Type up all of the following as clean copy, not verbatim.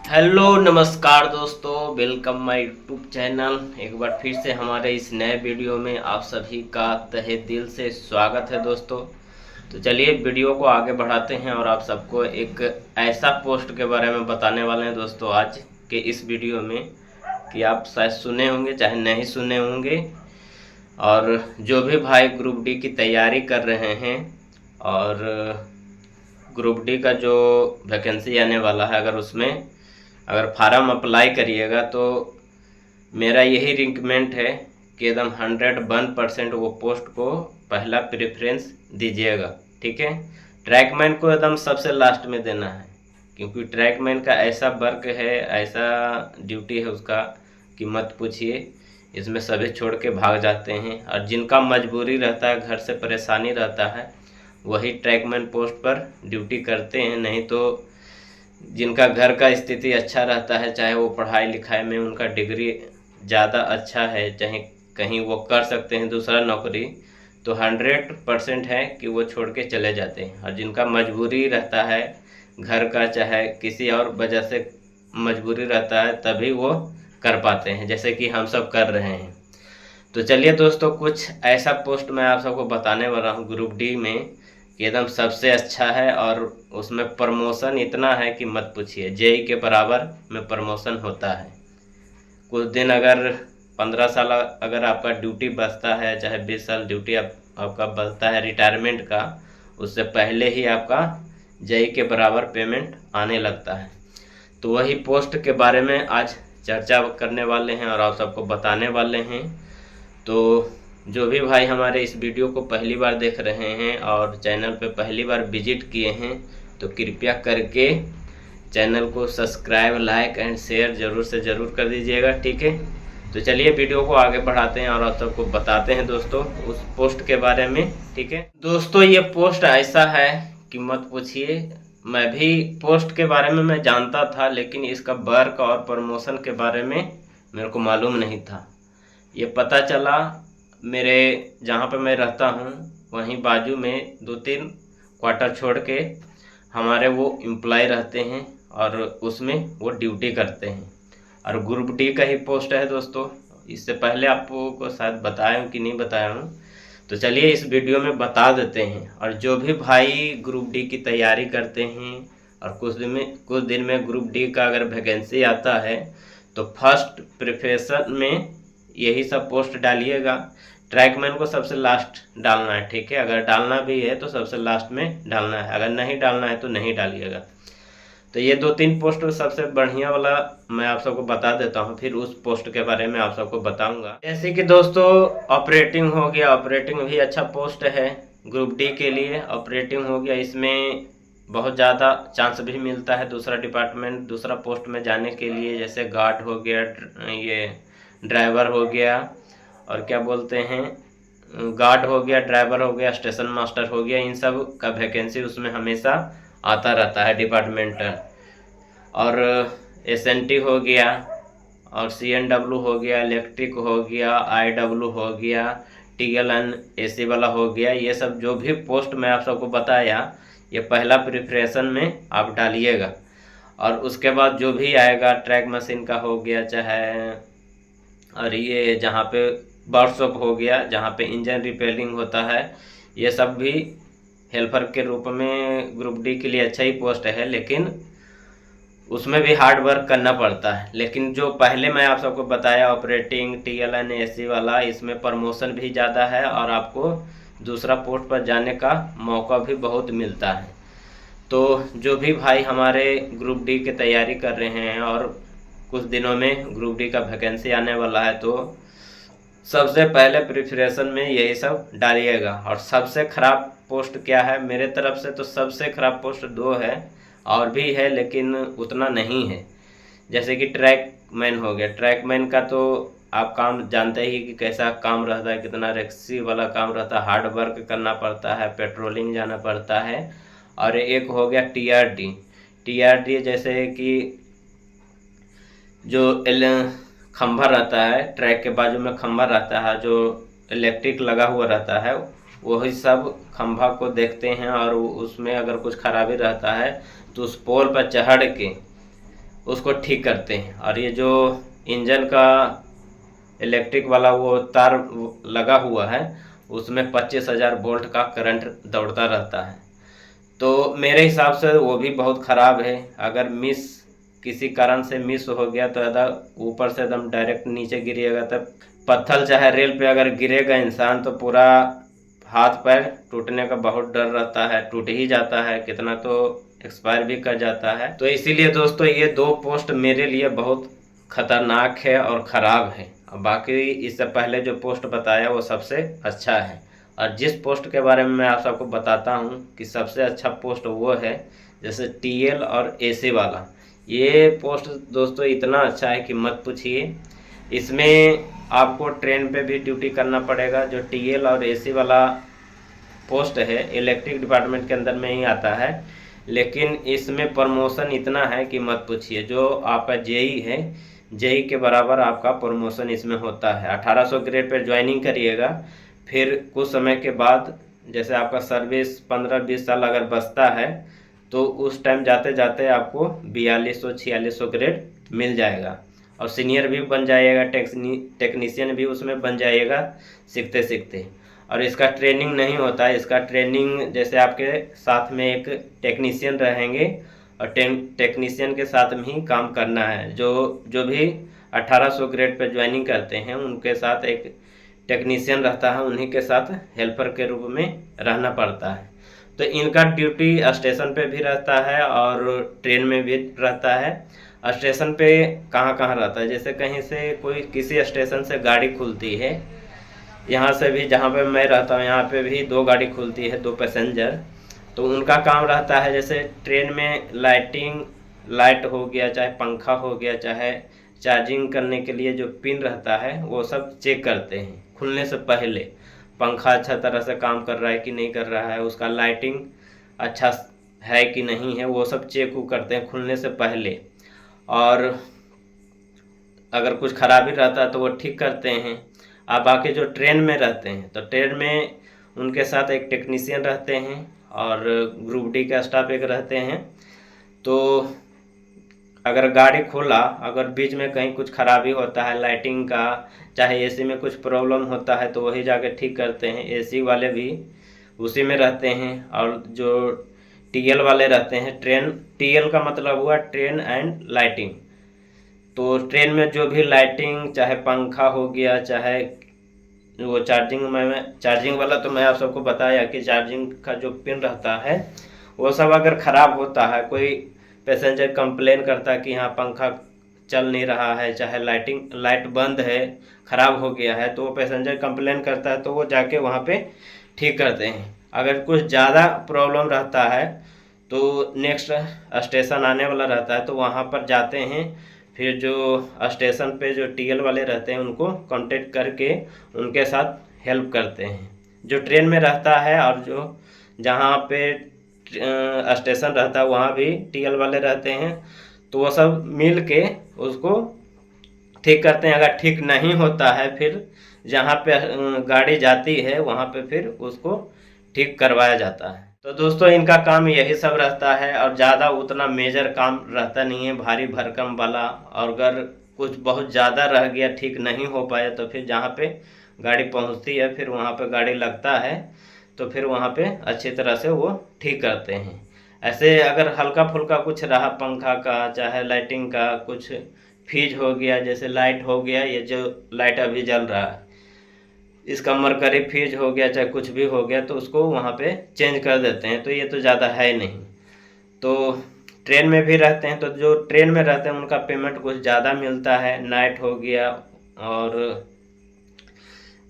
Hello नमस्कार दोस्तों, welcome my YouTube channel. एक बार फिर से हमारे इस नए वीडियो में आप सभी का तहे दिल से स्वागत है दोस्तों। तो चलिए वीडियो को आगे बढ़ाते हैं और आप सबको एक ऐसा पोस्ट के बारे में बताने वाले हैं दोस्तों आज के इस वीडियो में कि आप शायद सुने होंगे चाहे नहीं सुने होंगे। और जो भी भाई ग्रुप डी की तैयारी कर रहे हैं और ग्रुप डी का जो वैकेंसी आने वाला है, अगर फार्म अप्लाई करिएगा तो मेरा यही रिकमेंड है कि एकदम 101% वो पोस्ट को पहला प्रेफरेंस दीजिएगा। ठीक है, ट्रैकमैन को एकदम सबसे लास्ट में देना है, क्योंकि ट्रैकमैन का ऐसा वर्क है, ऐसा ड्यूटी है उसका कि मत पूछिए। इसमें सभी छोड़ के भाग जाते हैं और जिनका मजबूरी रहता है, घर से परेशानी रहता है, वही ट्रैकमैन पोस्ट पर ड्यूटी करते हैं। नहीं तो जिनका घर का स्थिति अच्छा रहता है, चाहे वो पढ़ाई लिखाई में उनका डिग्री ज़्यादा अच्छा है, चाहे कहीं वो कर सकते हैं दूसरा नौकरी, तो 100% है कि वो छोड़ के चले जाते हैं। और जिनका मजबूरी रहता है घर का, चाहे किसी और वजह से मजबूरी रहता है, तभी वो कर पाते हैं, जैसे कि हम सब कर रहे हैं। तो चलिए दोस्तों, कुछ ऐसा पोस्ट मैं आप सबको बताने वाला हूँ ग्रुप डी में कि एकदम सबसे अच्छा है और उसमें प्रमोशन इतना है कि मत पूछिए। जेई के बराबर में प्रमोशन होता है। कुछ दिन अगर 15 साल अगर आपका ड्यूटी बचता है, चाहे 20 साल ड्यूटी आपका बचता है रिटायरमेंट का, उससे पहले ही आपका जेई के बराबर पेमेंट आने लगता है। तो वही पोस्ट के बारे में आज चर्चा करने वाले हैं और आप सबको बताने वाले हैं। तो जो भी भाई हमारे इस वीडियो को पहली बार देख रहे हैं और चैनल पे पहली बार विजिट किए हैं, तो कृपया करके चैनल को सब्सक्राइब, लाइक एंड शेयर ज़रूर से ज़रूर कर दीजिएगा। ठीक है, तो चलिए वीडियो को आगे बढ़ाते हैं और आप सबको बताते हैं दोस्तों उस पोस्ट के बारे में। ठीक है दोस्तों, ये पोस्ट ऐसा है कि मत पूछिए। मैं भी पोस्ट के बारे में मैं जानता था, लेकिन इसका वर्क और प्रमोशन के बारे में मेरे को मालूम नहीं था। ये पता चला मेरे जहाँ पर मैं रहता हूँ वहीं बाजू में 2-3 क्वार्टर छोड़ के हमारे वो एम्प्लॉय रहते हैं और उसमें वो ड्यूटी करते हैं। और ग्रुप डी का ही पोस्ट है दोस्तों। इससे पहले आपको शायद बताया हूँ कि नहीं बताया हूँ, तो चलिए इस वीडियो में बता देते हैं। और जो भी भाई ग्रुप डी की तैयारी करते हैं और कुछ दिन में ग्रुप डी का अगर वैकेंसी आता है, तो फर्स्ट प्रेफरेंस में यही सब पोस्ट डालिएगा। ट्रैकमैन को सबसे लास्ट डालना है। ठीक है, अगर डालना भी है तो सबसे लास्ट में डालना है, अगर नहीं डालना है तो नहीं डालिएगा। तो ये 2-3 पोस्ट सबसे बढ़िया वाला मैं आप सबको बता देता हूँ, फिर उस पोस्ट के बारे में आप सबको बताऊंगा। जैसे कि दोस्तों ऑपरेटिंग हो गया, ऑपरेटिंग भी अच्छा पोस्ट है ग्रुप डी के लिए। ऑपरेटिंग हो गया, इसमें बहुत ज़्यादा चांस भी मिलता है दूसरा डिपार्टमेंट, दूसरा पोस्ट में जाने के लिए। जैसे गार्ड हो गया, ये ड्राइवर हो गया, और क्या बोलते हैं, गार्ड हो गया, ड्राइवर हो गया, स्टेशन मास्टर हो गया, इन सब का वैकेंसी उसमें हमेशा आता रहता है डिपार्टमेंटल। और एसएनटी हो गया, और सीएनडब्ल्यू हो गया, इलेक्ट्रिक हो गया, आईडब्ल्यू हो गया, टीएलएन एसी वाला हो गया। ये सब जो भी पोस्ट मैं आप सबको बताया, ये पहला प्रिपरेशन में आप डालिएगा। और उसके बाद जो भी आएगा, ट्रैक मशीन का हो गया, चाहे और ये जहाँ पे वर्कशॉप हो गया, जहाँ पे इंजन रिपेयरिंग होता है, ये सब भी हेल्पर के रूप में ग्रुप डी के लिए अच्छा ही पोस्ट है, लेकिन उसमें भी हार्ड वर्क करना पड़ता है। लेकिन जो पहले मैं आप सबको बताया ऑपरेटिंग टीएलएन एसी वाला, इसमें प्रमोशन भी ज़्यादा है और आपको दूसरा पोस्ट पर जाने का मौका भी बहुत मिलता है। तो जो भी भाई हमारे ग्रुप डी की तैयारी कर रहे हैं और कुछ दिनों में ग्रुप डी का वैकेंसी आने वाला है, तो सबसे पहले प्रिपरेशन में यही सब डालिएगा। और सबसे ख़राब पोस्ट क्या है मेरे तरफ से, तो सबसे ख़राब पोस्ट 2 है, और भी है लेकिन उतना नहीं है। जैसे कि ट्रैकमैन हो गया। ट्रैकमैन का तो आप काम जानते ही कि कैसा काम रहता है, कितना रिस्की वाला काम रहता है, हार्ड वर्क करना पड़ता है, पेट्रोलिंग जाना पड़ता है। और एक हो गया टीआरडी। टीआरडी जैसे कि जो खंभा रहता है, ट्रैक के बाजू में खंभा रहता है जो इलेक्ट्रिक लगा हुआ रहता है, वही सब खंभा को देखते हैं। और उसमें अगर कुछ खराबी रहता है तो उस पोल पर चढ़ के उसको ठीक करते हैं। और ये जो इंजन का इलेक्ट्रिक वाला वो तार लगा हुआ है, उसमें 25,000 वोल्ट का करंट दौड़ता रहता है। तो मेरे हिसाब से वो भी बहुत ख़राब है। अगर किसी कारण से मिस हो गया तो ऊपर से एकदम डायरेक्ट नीचे गिरिएगा, तब पत्थर चाहे रेल पे अगर गिरेगा इंसान तो पूरा हाथ पैर टूटने का बहुत डर रहता है। टूट ही जाता है, कितना तो एक्सपायर भी कर जाता है। तो इसीलिए दोस्तों ये दो पोस्ट मेरे लिए बहुत खतरनाक है और ख़राब है। और बाकी इससे पहले जो पोस्ट बताया वो सबसे अच्छा है। और जिस पोस्ट के बारे में मैं आप सबको बताता हूँ कि सबसे अच्छा पोस्ट वो है, जैसे टीएल और एसी वाला। ये पोस्ट दोस्तों इतना अच्छा है कि मत पूछिए। इसमें आपको ट्रेन पे भी ड्यूटी करना पड़ेगा। जो टीएल और एसी वाला पोस्ट है इलेक्ट्रिक डिपार्टमेंट के अंदर में ही आता है, लेकिन इसमें प्रमोशन इतना है कि मत पूछिए। जो आपका जेई है, जेई के बराबर आपका प्रमोशन इसमें होता है। 1800 ग्रेड पर ज्वाइनिंग करिएगा, फिर कुछ समय के बाद जैसे आपका सर्विस 15-20 साल अगर बचता है तो उस टाइम जाते जाते आपको 4200-4600 ग्रेड मिल जाएगा। और सीनियर भी बन जाइएगा, टेक्नीशियन भी उसमें बन जाइएगा सीखते सीखते। और इसका ट्रेनिंग नहीं होता है। इसका ट्रेनिंग जैसे आपके साथ में एक टेक्नीशियन रहेंगे और टेक्नीशियन के साथ में ही काम करना है। जो जो भी 1800 ग्रेड पे ज्वाइनिंग करते हैं उनके साथ एक टेक्नीशियन रहता है, उन्हीं के साथ हेल्पर के रूप में रहना पड़ता है। तो इनका ड्यूटी स्टेशन पे भी रहता है और ट्रेन में भी रहता है। स्टेशन पे कहाँ कहाँ रहता है, जैसे कहीं से कोई किसी स्टेशन से गाड़ी खुलती है, यहाँ से भी जहाँ पे मैं रहता हूँ यहाँ पे भी 2 गाड़ी खुलती है, 2 पैसेंजर। तो उनका काम रहता है जैसे ट्रेन में लाइट हो गया, चाहे पंखा हो गया, चाहे चार्जिंग करने के लिए जो पिन रहता है वो सब चेक करते हैं खुलने से पहले। पंखा अच्छा तरह से काम कर रहा है कि नहीं कर रहा है, उसका लाइटिंग अच्छा है कि नहीं है, वो सब चेक करते हैं खुलने से पहले। और अगर कुछ खराबी रहता है तो वो ठीक करते हैं। अब बाकी जो ट्रेन में रहते हैं तो ट्रेन में उनके साथ एक टेक्नीशियन रहते हैं और ग्रुप डी का स्टाफ एक रहते हैं। तो अगर गाड़ी खोला, अगर बीच में कहीं कुछ खराबी होता है लाइटिंग का, चाहे एसी में कुछ प्रॉब्लम होता है तो वही जाके ठीक करते हैं। एसी वाले भी उसी में रहते हैं। और जो टीएल वाले रहते हैं, टीएल का मतलब हुआ ट्रेन एंड लाइटिंग। तो ट्रेन में जो भी लाइटिंग, चाहे पंखा हो गया, चाहे वो चार्जिंग वाला तो मैं आप सबको बताया कि चार्जिंग का जो पिन रहता है वो सब अगर ख़राब होता है, कोई पैसेंजर कंप्लेन करता है कि हाँ पंखा चल नहीं रहा है, चाहे लाइट बंद है, ख़राब हो गया है, तो वो पैसेंजर कंप्लेन करता है तो वो जाके वहाँ पे ठीक करते हैं। अगर कुछ ज़्यादा प्रॉब्लम रहता है तो नेक्स्ट स्टेशन आने वाला रहता है तो वहाँ पर जाते हैं। फिर जो स्टेशन पे जो टीएल वाले रहते हैं उनको कांटेक्ट करके उनके साथ हेल्प करते हैं। जो ट्रेन में रहता है और जो जहाँ पे स्टेशन रहता है वहाँ भी टीएल वाले रहते हैं, तो वो सब मिल के उसको ठीक करते हैं। अगर ठीक नहीं होता है फिर जहाँ पे गाड़ी जाती है वहाँ पे फिर उसको ठीक करवाया जाता है। तो दोस्तों इनका काम यही सब रहता है और ज़्यादा उतना मेजर काम रहता नहीं है भारी भरकम वाला। और अगर कुछ बहुत ज़्यादा रह गया, ठीक नहीं हो पाया, तो फिर जहाँ पे गाड़ी पहुँचती है फिर वहाँ पे गाड़ी लगता है तो फिर वहाँ पे अच्छी तरह से वो ठीक करते हैं। ऐसे अगर हल्का फुल्का कुछ रहा पंखा का, चाहे लाइटिंग का कुछ फीज हो गया, जैसे लाइट हो गया, ये जो लाइट अभी जल रहा है इसका मरकरी फीज हो गया, चाहे कुछ भी हो गया, तो उसको वहाँ पे चेंज कर देते हैं। तो ये तो ज़्यादा है नहीं। तो ट्रेन में भी रहते हैं तो जो ट्रेन में रहते हैं उनका पेमेंट कुछ ज़्यादा मिलता है। नाइट हो गया और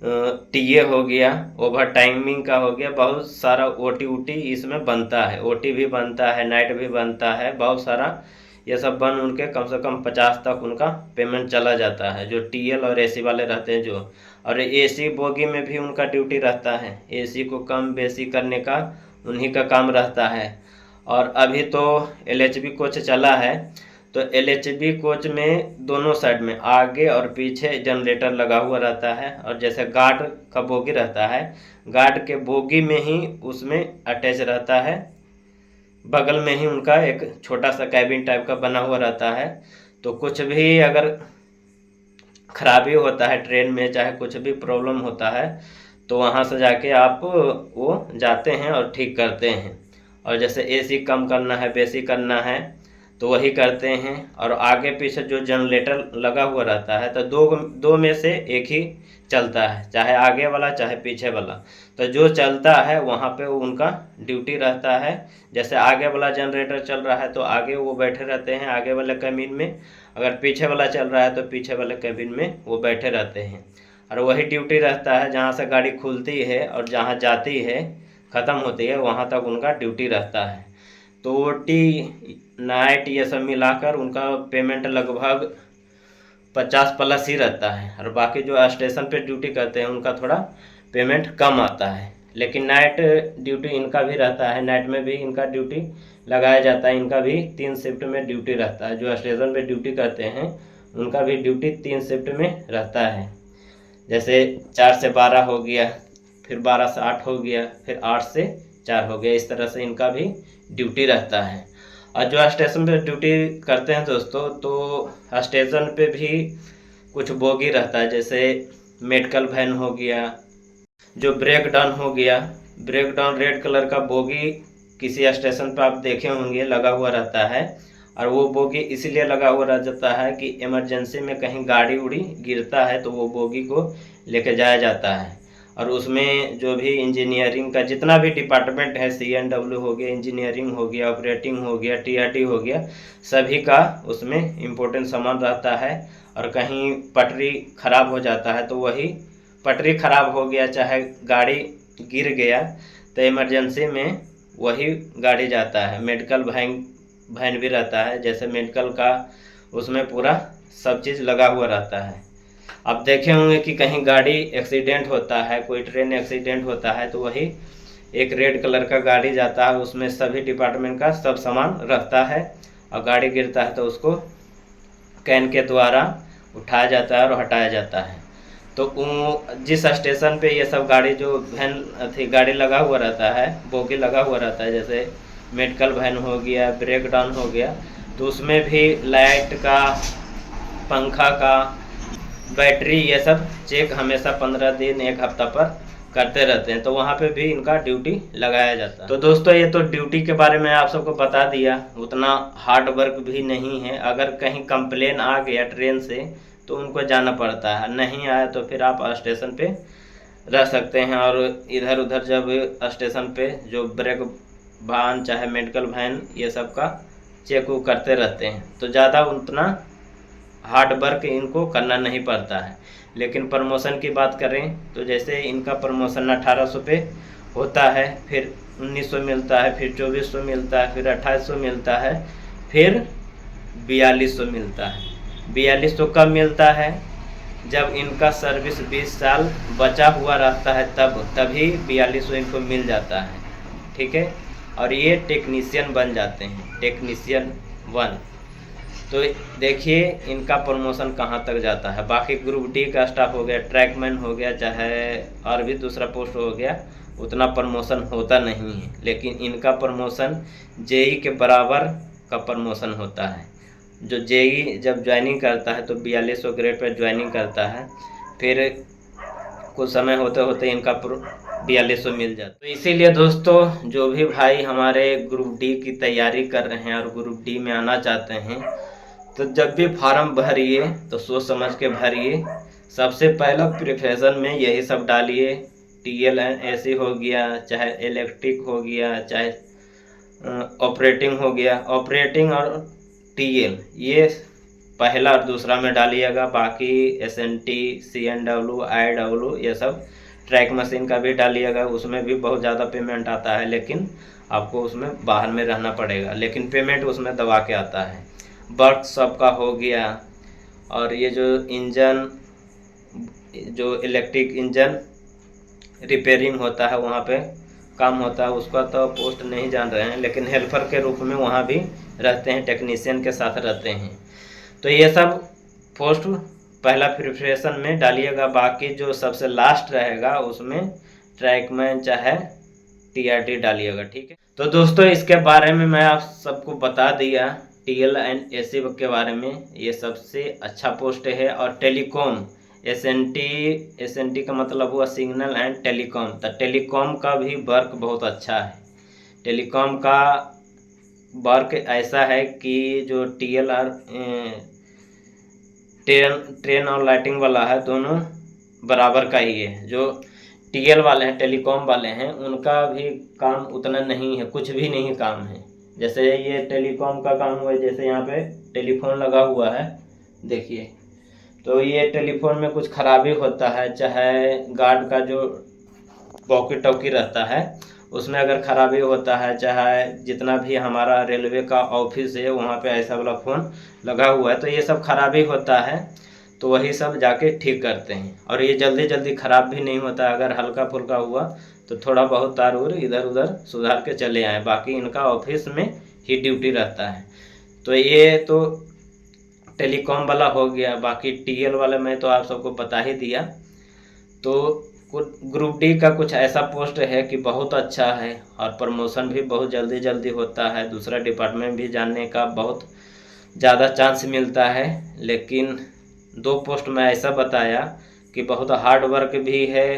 टीए हो गया, ओवर टाइमिंग का हो गया, बहुत सारा ओटी इसमें बनता है। ओटी भी बनता है, नाइट भी बनता है, बहुत सारा ये सब बन उनके कम से कम 50 तक उनका पेमेंट चला जाता है, जो टीएल और एसी वाले रहते हैं जो। और एसी बोगी में भी उनका ड्यूटी रहता है, एसी को कम बेसी करने का उन्हीं का काम रहता है। और अभी तो एलएचबी कोच चला है, तो एलएचबी कोच में दोनों साइड में आगे और पीछे जनरेटर लगा हुआ रहता है। और जैसे गार्ड का बोगी रहता है, गार्ड के बोगी में ही उसमें अटैच रहता है बगल में ही उनका एक छोटा सा कैबिन टाइप का बना हुआ रहता है। तो कुछ भी अगर खराबी होता है ट्रेन में, चाहे कुछ भी प्रॉब्लम होता है, तो वहाँ से जाके आप वो जाते हैं और ठीक करते हैं। और जैसे एसी कम करना है, बेसी करना है, तो वही करते हैं। और आगे पीछे जो जनरेटर लगा हुआ रहता है, तो दो में से एक ही चलता है, चाहे आगे वाला चाहे पीछे वाला। तो जो चलता है वहाँ पे उनका ड्यूटी रहता है। जैसे आगे वाला जनरेटर चल रहा है तो आगे वो बैठे रहते हैं आगे वाले कैबिन में, अगर पीछे वाला चल रहा है तो पीछे वाले कैबिन में वो बैठे रहते हैं। और वही ड्यूटी रहता है, जहाँ से गाड़ी खुलती है और जहाँ जाती है, ख़त्म होती है, वहाँ तक उनका ड्यूटी रहता है। तो ओटी नाइट ये सब मिलाकर उनका पेमेंट लगभग 50 प्लस ही रहता है। और बाकी जो स्टेशन पे ड्यूटी करते हैं उनका थोड़ा पेमेंट कम आता है। लेकिन नाइट ड्यूटी इनका भी रहता है, नाइट में भी इनका ड्यूटी लगाया जाता है। इनका भी 3 शिफ्ट में ड्यूटी रहता है। जो स्टेशन पे ड्यूटी करते हैं उनका भी ड्यूटी 3 शिफ्ट में रहता है। जैसे 4 से 12 हो गया, फिर 12 से 8 हो गया, फिर 8 से 4 हो गया। इस तरह से इनका भी ड्यूटी रहता है। और जो स्टेशन पे ड्यूटी करते हैं दोस्तों, तो स्टेशन पे भी कुछ बोगी रहता है। जैसे मेडिकल वैन हो गया, जो ब्रेक डाउन हो गया, ब्रेक डाउन रेड कलर का बोगी किसी स्टेशन पर आप देखे होंगे लगा हुआ रहता है। और वो बोगी इसलिए लगा हुआ रह जाता है कि इमरजेंसी में कहीं गाड़ी उड़ी गिरता है तो वो बोगी को लेके जाया जाता है। और उसमें जो भी इंजीनियरिंग का जितना भी डिपार्टमेंट है, CNW हो गया, इंजीनियरिंग हो गया, ऑपरेटिंग हो गया, TRT हो गया, सभी का उसमें इम्पोर्टेंट सामान रहता है। और कहीं पटरी खराब हो जाता है तो वही पटरी खराब हो गया चाहे गाड़ी गिर गया तो इमरजेंसी में वही गाड़ी जाता है। मेडिकल वैन भी रहता है। जैसे मेडिकल का उसमें पूरा सब चीज़ लगा हुआ रहता है। आप देखे होंगे कि कहीं गाड़ी एक्सीडेंट होता है, कोई ट्रेन एक्सीडेंट होता है, तो वही एक रेड कलर का गाड़ी जाता है, उसमें सभी डिपार्टमेंट का सब सामान रहता है। और गाड़ी गिरता है तो उसको कैन के द्वारा उठाया जाता है और हटाया जाता है। तो जिस स्टेशन पे ये सब गाड़ी जो वैन थी गाड़ी लगा हुआ रहता है, बोगी लगा हुआ रहता है, जैसे मेडिकल वैन हो गया, ब्रेक डाउन हो गया, तो उसमें भी लाइट का, पंखा का, बैटरी ये सब चेक हमेशा 15 दिन 1 हफ्ता पर करते रहते हैं। तो वहाँ पे भी इनका ड्यूटी लगाया जाता है। तो दोस्तों ये तो ड्यूटी के बारे में आप सबको बता दिया, उतना हार्ड वर्क भी नहीं है। अगर कहीं कंप्लेन आ गया ट्रेन से तो उनको जाना पड़ता है, नहीं आया तो फिर आप स्टेशन पे रह सकते हैं। और इधर उधर जब स्टेशन पे जो ब्रेक वाहन चाहे मेडिकल वैन ये सब का चेक वो करते रहते हैं, तो ज़्यादा उतना हार्ड वर्क इनको करना नहीं पड़ता है। लेकिन प्रमोशन की बात करें तो जैसे इनका प्रमोशन 1800 पे होता है, फिर 1900 मिलता है, फिर 2400 मिलता है, फिर 2800 मिलता है, फिर 4200 मिलता है। 4200 कब मिलता है? जब इनका सर्विस 20 साल बचा हुआ रहता है तभी 4200 इनको मिल जाता है। ठीक है। और ये टेक्नीशियन बन जाते हैं, टेक्नीशियन 1। तो देखिए इनका प्रमोशन कहाँ तक जाता है। बाकी ग्रुप डी का स्टाफ हो गया, ट्रैकमैन हो गया, चाहे और भी दूसरा पोस्ट हो गया, उतना प्रमोशन होता नहीं है। लेकिन इनका प्रमोशन जेई के बराबर का प्रमोशन होता है। जो जेई जब ज्वाइनिंग करता है तो 4200 ग्रेड पर ज्वाइनिंग करता है, फिर कुछ समय होते होते इनका 4200 मिल जाता है। तो इसीलिए दोस्तों जो भी भाई हमारे ग्रुप डी की तैयारी कर रहे हैं और ग्रुप डी में आना चाहते हैं, तो जब भी फार्म भरिए तो सोच समझ के भरिए। सबसे पहला प्रिपरेशन में यही सब डालिए। TLNAC हो गया, चाहे इलेक्ट्रिक हो गया, चाहे ऑपरेटिंग हो गया। ऑपरेटिंग और TL ये पहला और दूसरा में डालिएगा। बाकी SNT, CNW, IW ये सब ट्रैक मशीन का भी डालिएगा। उसमें भी बहुत ज़्यादा पेमेंट आता है, लेकिन आपको उसमें बाहर में रहना पड़ेगा, लेकिन पेमेंट उसमें दबा के आता है। वर्कशॉप का हो गया। और ये जो इंजन, जो इलेक्ट्रिक इंजन रिपेयरिंग होता है वहाँ पे काम होता है, उसका तो पोस्ट नहीं जान रहे हैं, लेकिन हेल्पर के रूप में वहाँ भी रहते हैं, टेक्नीशियन के साथ रहते हैं। तो ये सब पोस्ट पहला प्रिपरेशन में डालिएगा। बाकी जो सबसे लास्ट रहेगा उसमें ट्रैकमैन चाहे TRT डालिएगा। ठीक है। तो दोस्तों इसके बारे में मैं आप सबको बता दिया, टीएल एंड एसी के बारे में। ये सबसे अच्छा पोस्ट है। और टेलीकॉम एसएनटी का मतलब हुआ सिग्नल एंड टेलीकॉम। तो टेलीकॉम का भी वर्क बहुत अच्छा है। टेलीकॉम का वर्क ऐसा है कि जो टीएल और ट्रेन और लाइटिंग वाला है, दोनों बराबर का ही है। जो टीएल वाले हैं, टेलीकॉम वाले हैं, उनका भी काम उतना नहीं है, कुछ भी नहीं काम है। जैसे ये टेलीकॉम का काम हुआ है, जैसे यहाँ पे टेलीफोन लगा हुआ है, देखिए। तो ये टेलीफोन में कुछ खराबी होता है, चाहे गार्ड का जो वॉकी टॉकी रहता है उसमें अगर खराबी होता है, चाहे जितना भी हमारा रेलवे का ऑफिस है वहाँ पे ऐसा वाला फ़ोन लगा हुआ है, तो ये सब खराबी होता है। तो वही सब जाके ठीक करते हैं। और ये जल्दी जल्दी ख़राब भी नहीं होता। अगर हल्का फुल्का हुआ तो थोड़ा बहुत तार उर इधर उधर सुधार के चले आए। बाकी इनका ऑफिस में ही ड्यूटी रहता है। तो ये तो टेलीकॉम वाला हो गया। बाकी टीएल वाला मैं तो आप सबको बता ही दिया। तो ग्रुप डी का कुछ ऐसा पोस्ट है कि बहुत अच्छा है और प्रमोशन भी बहुत जल्दी जल्दी होता है। दूसरा डिपार्टमेंट भी जानने का बहुत ज़्यादा चांस मिलता है। लेकिन 2 पोस्ट में ऐसा बताया कि बहुत हार्ड वर्क भी है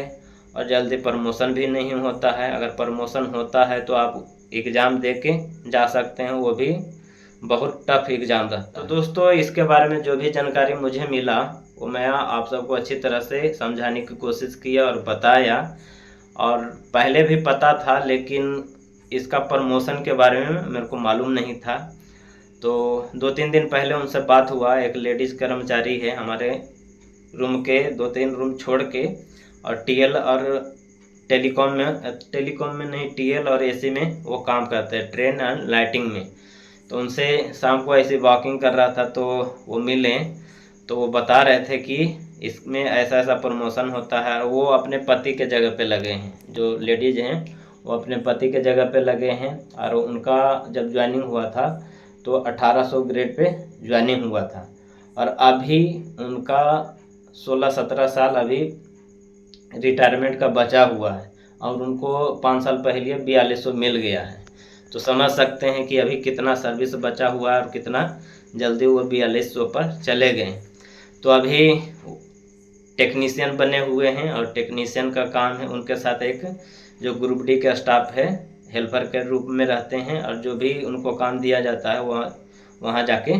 और जल्दी प्रमोशन भी नहीं होता है। अगर प्रमोशन होता है तो आप एग्ज़ाम दे के जा सकते हैं, वो भी बहुत टफ एग्ज़ाम रहता है। तो दोस्तों इसके बारे में जो भी जानकारी मुझे मिला वो मैं आप सबको अच्छी तरह से समझाने की कोशिश किया और बताया। और पहले भी पता था, लेकिन इसका प्रमोशन के बारे में मेरे को मालूम नहीं था। तो 2-3 दिन पहले उनसे बात हुआ। एक लेडीज़ कर्मचारी है हमारे रूम के 2-3 रूम छोड़ के, और टीएल और टेलीकॉम में नहीं, टीएल और एसी में वो काम करते हैं, ट्रेन एंड लाइटिंग में। तो उनसे शाम को ऐसे वॉकिंग कर रहा था तो वो मिले। तो वो बता रहे थे कि इसमें ऐसा ऐसा प्रमोशन होता है। और वो अपने पति के जगह पे लगे हैं, जो लेडीज़ हैं वो अपने पति के जगह पे लगे हैं। और उनका जब ज्वाइनिंग हुआ था तो 1800 ग्रेड पे ज्वाइनिंग हुआ था। और अभी उनका 16-17 साल अभी रिटायरमेंट का बचा हुआ है। और उनको 5 साल पहले 4200 मिल गया है। तो समझ सकते हैं कि अभी कितना सर्विस बचा हुआ है और कितना जल्दी वो 4200 पर चले गए। तो अभी टेक्नीशियन बने हुए हैं और टेक्नीशियन का काम है, उनके साथ एक जो ग्रुप डी का स्टाफ है हेल्पर के रूप में रहते हैं। और जो भी उनको काम दिया जाता है वहाँ जाके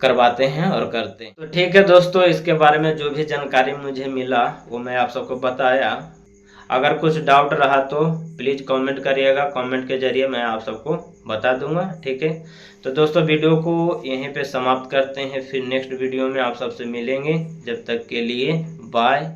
करवाते हैं और करते हैं। तो ठीक है दोस्तों, इसके बारे में जो भी जानकारी मुझे मिला वो मैं आप सबको बताया। अगर कुछ डाउट रहा तो प्लीज़ कमेंट करिएगा, कमेंट के ज़रिए मैं आप सबको बता दूंगा। ठीक है, तो दोस्तों वीडियो को यहीं पे समाप्त करते हैं। फिर नेक्स्ट वीडियो में आप सबसे मिलेंगे। जब तक के लिए बाय।